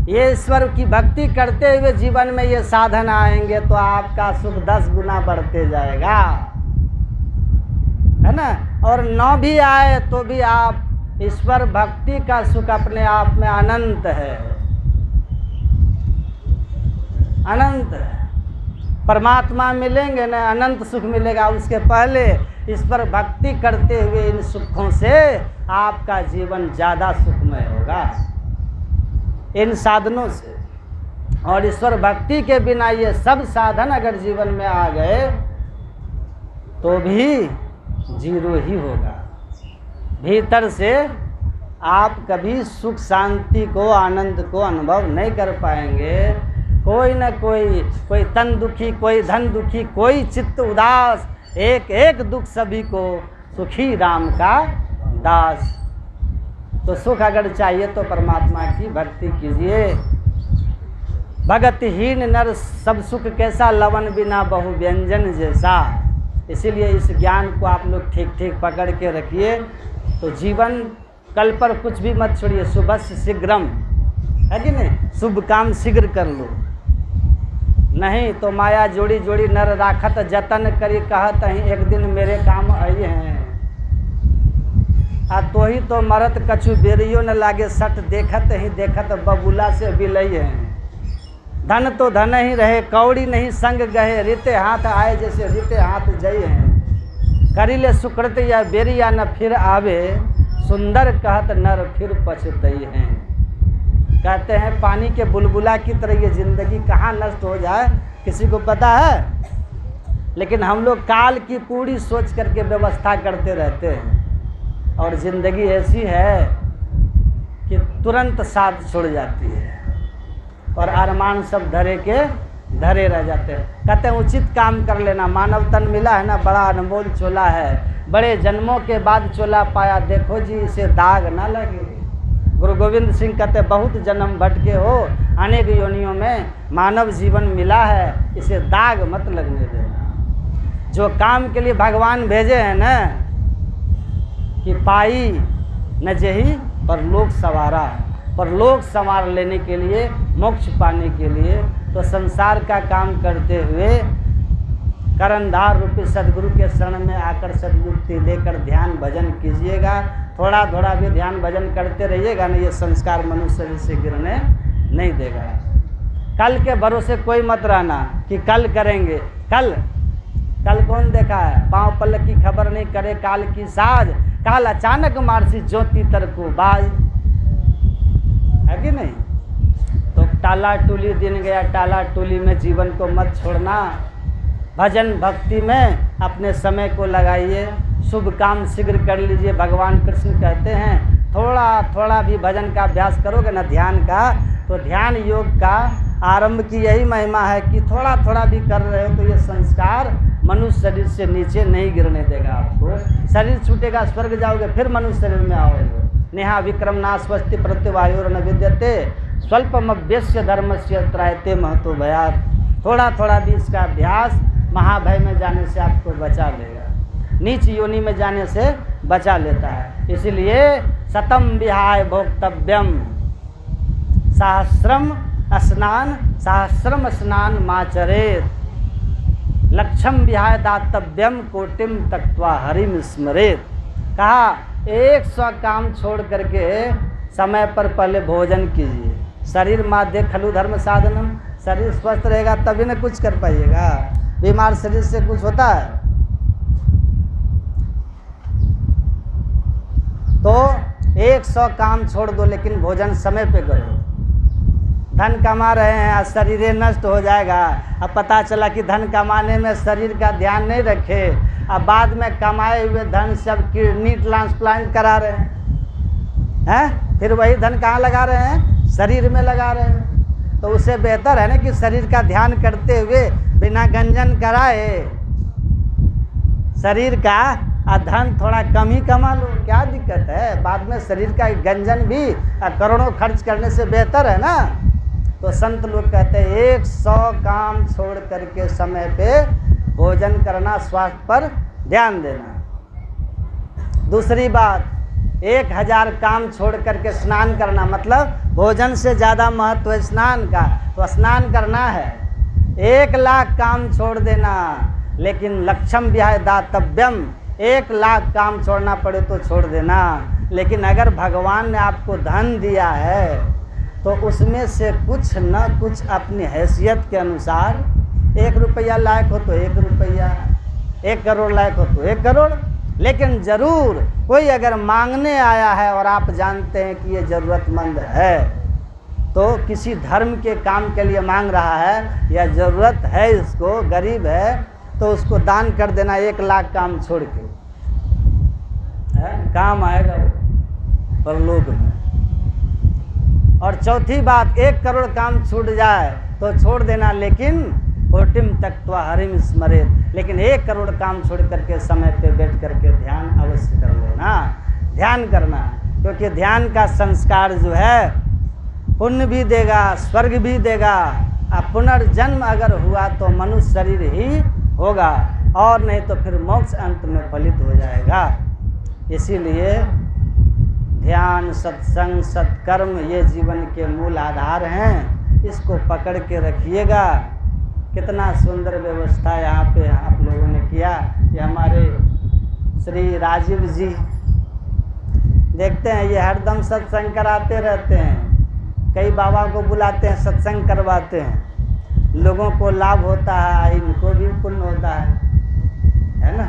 ये ईश्वर की भक्ति करते हुए जीवन में ये साधन आएंगे तो आपका सुख 10 गुना बढ़ते जाएगा, है ना। और 9 भी आए तो भी आप ईश्वर भक्ति का सुख अपने आप में अनंत है, अनंत है। परमात्मा मिलेंगे ना, अनंत सुख मिलेगा। उसके पहले ईश्वर भक्ति करते हुए इन सुखों से आपका जीवन ज़्यादा सुखमय होगा, इन साधनों से। और ईश्वर भक्ति के बिना ये सब साधन अगर जीवन में आ गए तो भी 0 ही होगा। भीतर से आप कभी सुख शांति को, आनंद को अनुभव नहीं कर पाएंगे। कोई न कोई तन दुखी, कोई धन दुखी, कोई चित्त उदास, एक एक दुख सभी को, सुखी राम का दास। तो सुख अगर चाहिए तो परमात्मा की भक्ति कीजिए। भगतहीन नर सब सुख कैसा, लवन बिना बहु व्यंजन जैसा। इसीलिए इस ज्ञान को आप लोग ठीक ठीक पकड़ के रखिए तो जीवन कल पर कुछ भी मत छोड़िए। सुबह से शीघ्रम, है कि नहीं, शुभ काम शीघ्र कर लो, नहीं तो माया जोड़ी जोड़ी नर राखत जतन करी कहत ही एक दिन मेरे काम आई हैं। आ तो ही तो मरत कछु बेरियो न लागे सट देखत ही देखत बबूला से बिलई हैं। धन तो धन ही रहे, कौड़ी नहीं संग गहे, रीते हाथ आए जैसे रीते हाथ जई हैं। करिले सुकृत या बेरिया न फिर आवे, सुंदर कहत नर फिर पछतई हैं। कहते हैं पानी के बुलबुला की तरह ये ज़िंदगी कहाँ नष्ट हो जाए किसी को पता है, लेकिन हम लोग काल की पूरी सोच करके व्यवस्था करते रहते हैं, और ज़िंदगी ऐसी है कि तुरंत साथ छोड़ जाती है और अरमान सब धरे के धरे रह जाते हैं। कहते हैं उचित काम कर लेना, मानव तन मिला है ना बड़ा अनमोल चोला है, बड़े जन्मों के बाद चोला पाया, देखो जी इसे दाग ना लगे। गुरु गोविंद सिंह कहते बहुत जन्म भटके हो, अनेक योनियों में मानव जीवन मिला है, इसे दाग मत लगने देना। जो काम के लिए भगवान भेजे हैं ना कि पाई न जही परलोक सवारा, परलोक संवार लेने के लिए, मोक्ष पाने के लिए, तो संसार का काम करते हुए करंधार रूपी सदगुरु के शरण में आकर सदयुक्ति लेकर ध्यान भजन कीजिएगा। थोड़ा थोड़ा भी ध्यान भजन करते रहिएगा ना, ये संस्कार मनुष्य से गिरने नहीं देगा। कल के भरोसे कोई मत रहना कि कल करेंगे, कल कौन देखा है, पाँव पल्ल की खबर नहीं करे काल की साज, काल अचानक मारसी ज्योति तरको बाज, है कि नहीं। तो टाला टूली दिन गया, टाला टूली में जीवन को मत छोड़ना, भजन भक्ति में अपने समय को लगाइए, शुभ काम शीघ्र कर लीजिए। भगवान कृष्ण कहते हैं थोड़ा थोड़ा भी भजन का अभ्यास करोगे ना ध्यान का, तो ध्यान योग का आरंभ की यही महिमा है कि थोड़ा थोड़ा भी कर रहे हो तो ये संस्कार मनुष्य शरीर से नीचे नहीं गिरने देगा आपको। शरीर छूटेगा, स्वर्ग जाओगे, फिर मनुष्य शरीर में आओगे। नेहा विक्रम ना स्वस्ति प्रत्यवायोर न विद्यते, स्वल्पमभ्यस्य धर्मस्य त्रायते महतो भयात्। थोड़ा थोड़ा भी इसका अभ्यास महाभय में जाने से आपको बचा लेगा, नीच योनि में जाने से बचा लेता है। इसलिए शतम विहाय भोक्तव्यम, सहस्रम स्नान माचरेत, लक्षम विहाय दातव्यम कोटिम तक्त्वा हरिम स्मरेत। कहा 100 काम छोड़ करके समय पर पहले भोजन कीजिए। शरीर माध्य खलु धर्म साधनम, शरीर स्वस्थ रहेगा तभी न कुछ कर पाइएगा, बीमार शरीर से कुछ होता है। तो 100 काम छोड़ दो लेकिन भोजन समय पे करो। धन कमा रहे हैं आज शरीर नष्ट हो जाएगा, अब पता चला कि धन कमाने में शरीर का ध्यान नहीं रखे, अब बाद में कमाए हुए धन सब किडनी ट्रांसप्लांट करा रहे हैं, फिर वही धन कहाँ लगा रहे हैं, शरीर में लगा रहे हैं। तो उससे बेहतर है ना कि शरीर का ध्यान करते हुए बिना गंजन कराए शरीर का धन थोड़ा कम ही कमा लो, क्या दिक्कत है। बाद में शरीर का गंजन भी करोड़ों खर्च करने से बेहतर है ना। तो संत लोग कहते हैं 100 काम छोड़ करके समय पे भोजन करना, स्वास्थ्य पर ध्यान देना। दूसरी बात 1000 काम छोड़ करके स्नान करना, मतलब भोजन से ज़्यादा महत्व है स्नान का, तो स्नान करना है। 1 लाख काम छोड़ देना, लेकिन लक्षम विहाय दातव्यम, 1 लाख काम छोड़ना पड़े तो छोड़ देना। लेकिन अगर भगवान ने आपको धन दिया है तो उसमें से कुछ न कुछ अपनी हैसियत के अनुसार, 1 रुपया लायक हो तो 1 रुपया, 1 करोड़ लायक हो तो 1 करोड़, लेकिन ज़रूर कोई अगर मांगने आया है और आप जानते हैं कि ये ज़रूरतमंद है, तो किसी धर्म के काम के लिए मांग रहा है या ज़रूरत है इसको, गरीब है, तो उसको दान कर देना 1 लाख काम छोड़ के, काम आएगा वो परलोक में। और चौथी बात 1 करोड़ काम छूट जाए तो छोड़ देना, लेकिन कोटिम तक्त्वा हरिम स्मरेत, लेकिन 1 करोड़ काम छोड़ करके समय पे बैठ करके ध्यान अवश्य कर लेना। ध्यान करना, क्योंकि ध्यान का संस्कार जो है पुण्य भी देगा, स्वर्ग भी देगा। अब पुनर्जन्म अगर हुआ तो मनुष्य शरीर ही होगा, और नहीं तो फिर मोक्ष अंत में फलित हो जाएगा। इसीलिए ध्यान, सत्संग, सत्कर्म ये जीवन के मूल आधार हैं, इसको पकड़ के रखिएगा। कितना सुंदर व्यवस्था यहाँ पे आप लोगों ने किया। ये हमारे श्री राजीव जी देखते हैं, ये हरदम सत्संग कराते रहते हैं, कई बाबा को बुलाते हैं, सत्संग करवाते हैं। लोगों को लाभ होता है, इनको भी पुण्य होता है ना।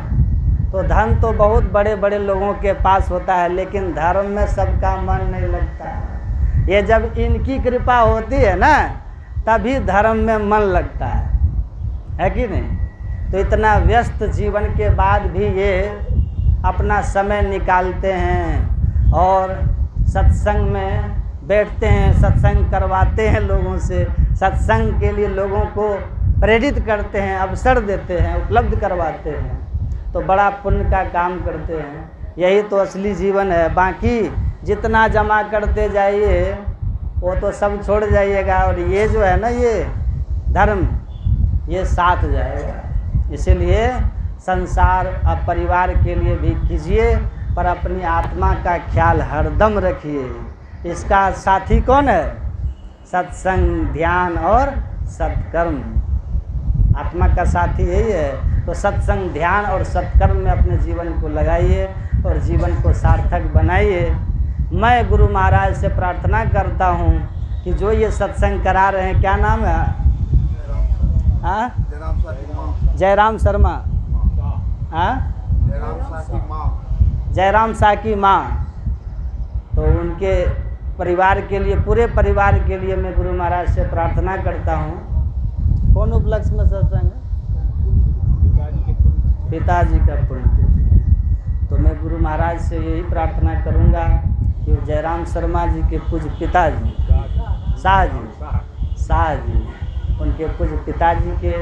तो धन तो बहुत बड़े बड़े लोगों के पास होता है, लेकिन धर्म में सबका मन नहीं लगता है। ये जब इनकी कृपा होती है ना, तभी धर्म में मन लगता है कि नहीं। तो इतना व्यस्त जीवन के बाद भी ये अपना समय निकालते हैं और सत्संग में बैठते हैं, सत्संग करवाते हैं लोगों से, सत्संग के लिए लोगों को प्रेरित करते हैं, अवसर देते हैं, उपलब्ध करवाते हैं। तो बड़ा पुण्य का काम करते हैं। यही तो असली जीवन है। बाकी जितना जमा करते जाइए वो तो सब छोड़ जाइएगा, और ये जो है ना, ये धर्म, ये साथ जाएगा। इसीलिए संसार और परिवार के लिए भी कीजिए, पर अपनी आत्मा का ख्याल हरदम रखिए। इसका साथी कौन है? सत्संग, ध्यान और सत्कर्म। आत्मा का साथी यही है। तो सत्संग, ध्यान और सत्कर्म में अपने जीवन को लगाइए और जीवन को सार्थक बनाइए। मैं गुरु महाराज से प्रार्थना करता हूँ कि जो ये सत्संग करा रहे हैं, क्या नाम है? हाँ, जयराम शर्मा। हाँ, जयराम साकी माँ। तो उनके परिवार के लिए, पूरे परिवार के लिए मैं गुरु महाराज से प्रार्थना करता हूँ। कौन उपलक्ष्य में सत्संग है? पिताजी का पुण्यतिथि। तो मैं गुरु महाराज से यही प्रार्थना करूँगा कि जयराम शर्मा जी के पूज्य पिताजी, शाह जी, उनके पूज्य पिताजी के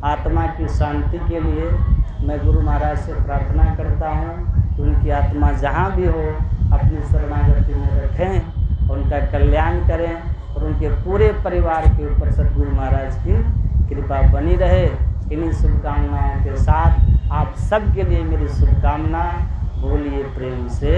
आत्मा की शांति के लिए मैं गुरु महाराज से प्रार्थना करता हूँ कि उनकी आत्मा जहाँ भी हो अपनी शरणागति में रखें, उनका कल्याण करें और उनके पूरे परिवार के ऊपर सद्गुरु महाराज की कृपा बनी रहे। इन्हीं शुभकामनाओं के साथ आप सब के लिए मेरी शुभकामना। बोलिए प्रेम से।